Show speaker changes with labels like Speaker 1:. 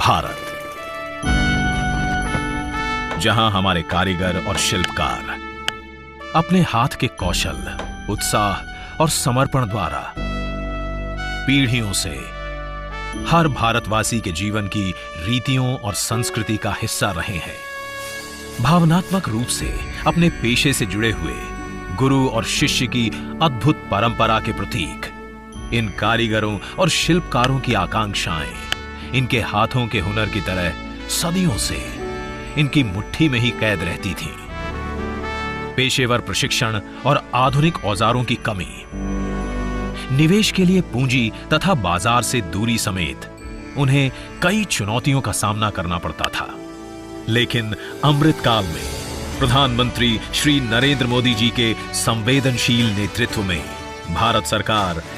Speaker 1: भारत, जहां हमारे कारीगर और शिल्पकार अपने हाथ के कौशल, उत्साह और समर्पण द्वारा पीढ़ियों से हर भारतवासी के जीवन की रीतियों और संस्कृति का हिस्सा रहे हैं। भावनात्मक रूप से अपने पेशे से जुड़े हुए गुरु और शिष्य की अद्भुत परंपरा के प्रतीक इन कारीगरों और शिल्पकारों की आकांक्षाएं इनके हाथों के हुनर की तरह सदियों से इनकी मुट्ठी में ही कैद रहती थीं। पेशेवर प्रशिक्षण और आधुनिक औजारों की कमी, निवेश के लिए पूंजी तथा बाजार से दूरी समेत उन्हें कई चुनौतियों का सामना करना पड़ता था। लेकिन अमृतकाल में प्रधानमंत्री श्री नरेंद्र मोदी जी के संवेदनशील नेतृत्व में भारत सरकार